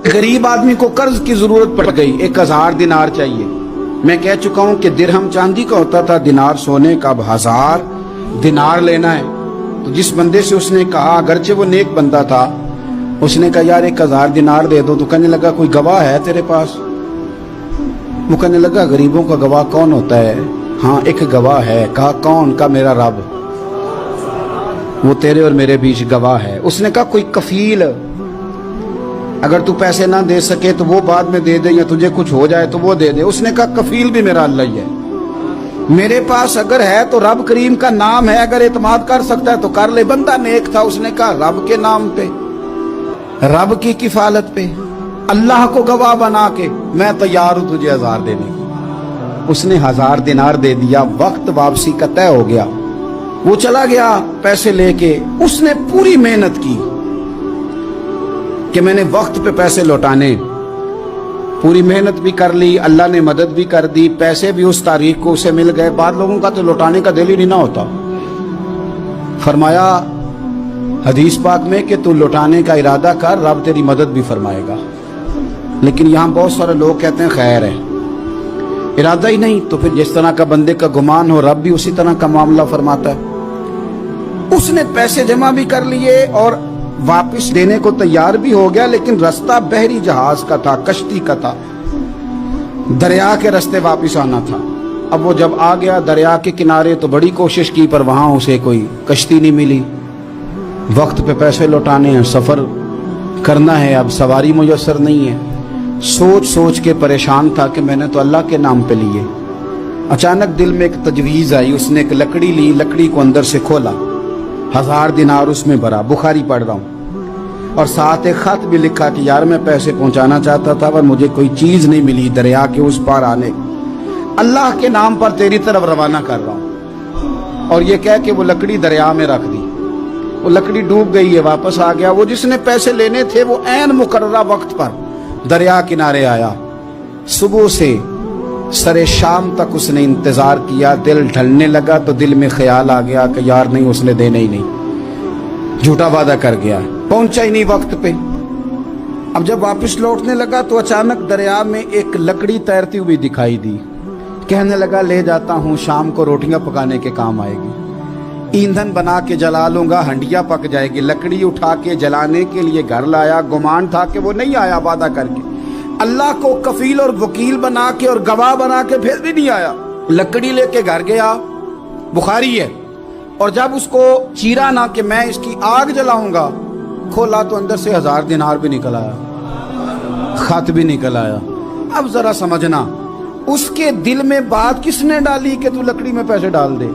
गरीब आदमी को कर्ज की जरूरत पड़ गई, 1000 दिनार चाहिए। मैं कह चुका हूं कि दिरहम चांदी का होता था, दिनार सोने का। अब 1000 दिनार लेना है। तो जिस बंदे से उसने कहा, अगरचे वो नेक बंदा था, उसने कहा यार 1000 दिनार दे दो। तो कहने लगा कोई गवाह है तेरे पास? वो कहने लगा गरीबों का गवाह कौन होता है? हाँ एक गवाह है। कहा कौन? का मेरा रब, वो तेरे और मेरे बीच गवाह है। उसने कहा कोई कफील, अगर तू पैसे ना दे सके तो वो बाद में दे दे, या तुझे कुछ हो जाए तो वो दे दे। उसने कहा कफील भी मेरा अल्लाह ही है। मेरे पास अगर है तो रब करीम का नाम है, अगर एतमाद कर सकता है तो कर ले। बंदा नेक था, उसने कहा रब के नाम पे, रब की किफालत पे, अल्लाह को गवाह बना के मैं तैयार हूं तुझे 1000 देने को। उसने 1000 दिनार दे दिया। वक्त वापसी का तय हो गया। वो चला गया पैसे लेके। उसने पूरी मेहनत की कि मैंने वक्त पे पैसे लौटाने, पूरी मेहनत भी कर ली, अल्लाह ने मदद भी कर दी, पैसे भी उस तारीख को उसे मिल गए। बाद लोगों का तो लौटाने का दिल ही नहीं ना होता। फरमाया हदीस पाक में कि तू लौटाने का इरादा कर, रब तेरी मदद भी फरमाएगा। लेकिन यहां बहुत सारे लोग कहते हैं खैर है, इरादा ही नहीं। तो फिर जिस तरह का बंदे का गुमान हो, रब भी उसी तरह का मामला फरमाता है। उसने पैसे जमा भी कर लिए और वापस देने को तैयार भी हो गया, लेकिन रास्ता बहरी जहाज का था, कश्ती का था, दरिया के रास्ते वापस आना था। अब वो जब आ गया दरिया के किनारे तो बड़ी कोशिश की, पर वहां उसे कोई कश्ती नहीं मिली। वक्त पे पैसे लौटाने हैं, सफर करना है, अब सवारी मुयस्सर नहीं है। सोच सोच के परेशान था कि मैंने तो अल्लाह के नाम पे लिए। अचानक दिल में एक तजवीज आई। उसने एक लकड़ी ली, लकड़ी को अंदर से खोला, 1000 दिनार उसमें भरा। बुखारी पढ़ रहा हूं, और साथ एक खत भी लिखा कि यार मैं पैसे पहुंचाना चाहता था पर मुझे कोई चीज नहीं मिली दरिया के उस पार आने, अल्लाह के नाम पर तेरी तरफ रवाना कर रहा हूं। और ये कह के वो लकड़ी दरिया में रख दी। वो लकड़ी डूब गई है, वापस आ गया। वो जिसने पैसे लेने थे वो ऐन मुकर्ररा वक्त पर दरिया किनारे आया। सुबह से सरे शाम तक उसने इंतजार किया। दिल ढलने लगा तो दिल में ख्याल आ गया कि यार नहीं, उसने देने ही नहीं, झूठा वादा कर गया, पहुंचा ही नहीं वक्त पे। अब जब वापस लौटने लगा तो अचानक दरिया में एक लकड़ी तैरती हुई दिखाई दी। कहने लगा ले जाता हूं, शाम को रोटियां पकाने के काम आएगी, ईंधन बना के जला लूंगा, हंडिया पक जाएगी। लकड़ी उठा के जलाने के लिए घर लाया। गुमान था कि वो नहीं आया वादा करके। अल्लाह को कफील और वकील बना के और गवाह बना के फिर भी नहीं आया। लकड़ी लेके घर गया, बुखारी है, और जब उसको चीरा ना कि मैं इसकी आग जलाऊंगा, खोला तो अंदर से 1000 दिनार भी निकल आया, खत भी निकल आया। अब जरा समझना, उसके दिल में बात किसने डाली कि तू लकड़ी में पैसे डाल दे?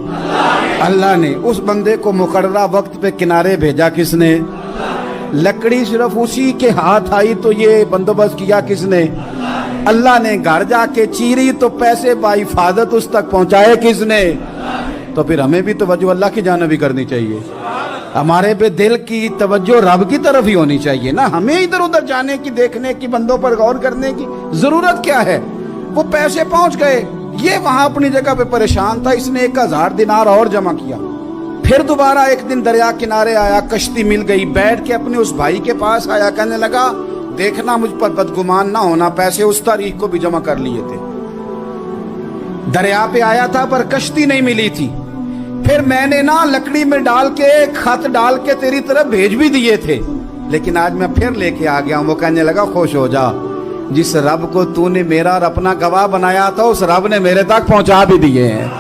अल्लाह ने। उस बंदे को मुकर्ररा वक्त पे किनारे भेजा किसने? लकड़ी सिर्फ उसी के हाथ आई तो ये बंदोबस्त किया किसने? अल्लाह ने। घर जाके चीरी तो पैसे बाहिफाजत उस तक पहुंचाए किसने? तो फिर हमें भी तवज्जो अल्लाह की जानिब भी करनी चाहिए। हमारे पे दिल की तवज्जो रब की तरफ ही होनी चाहिए ना। हमें इधर उधर जाने की, देखने की, बंदों पर गौर करने की जरूरत क्या है? वो पैसे पहुंच गए, ये वहां अपनी जगह पे परेशान था। इसने 1000 दिनार और जमा किया। फिर दोबारा एक दिन दरिया किनारे आया, कश्ती मिल गई, बैठ के अपने उस भाई के पास आया। कहने लगा देखना मुझ पर बदगुमान ना होना, पैसे उस तारीख को भी जमा कर लिए थे, दरिया पे आया था पर कश्ती नहीं मिली थी। फिर मैंने ना लकड़ी में डाल के, खत डाल के तेरी तरफ भेज भी दिए थे, लेकिन आज मैं फिर लेके आ गया हूं। वो कहने लगा खुश हो जा, जिस रब को तूने मेरा और अपना गवाह बनाया था उस रब ने मेरे तक पहुंचा भी दिए हैं।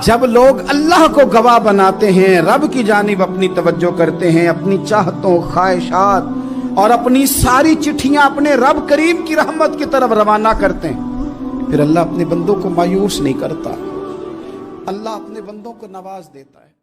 जब लोग अल्लाह को गवाह बनाते हैं, रब की जानिब अपनी तवज्जो करते हैं, अपनी चाहतों, ख्वाहिशात और अपनी सारी चिट्ठियां अपने रब करीम की रहमत की तरफ रवाना करते हैं, फिर अल्लाह अपने बंदों को मायूस नहीं करता, अल्लाह अपने बंदों को नवाज देता है।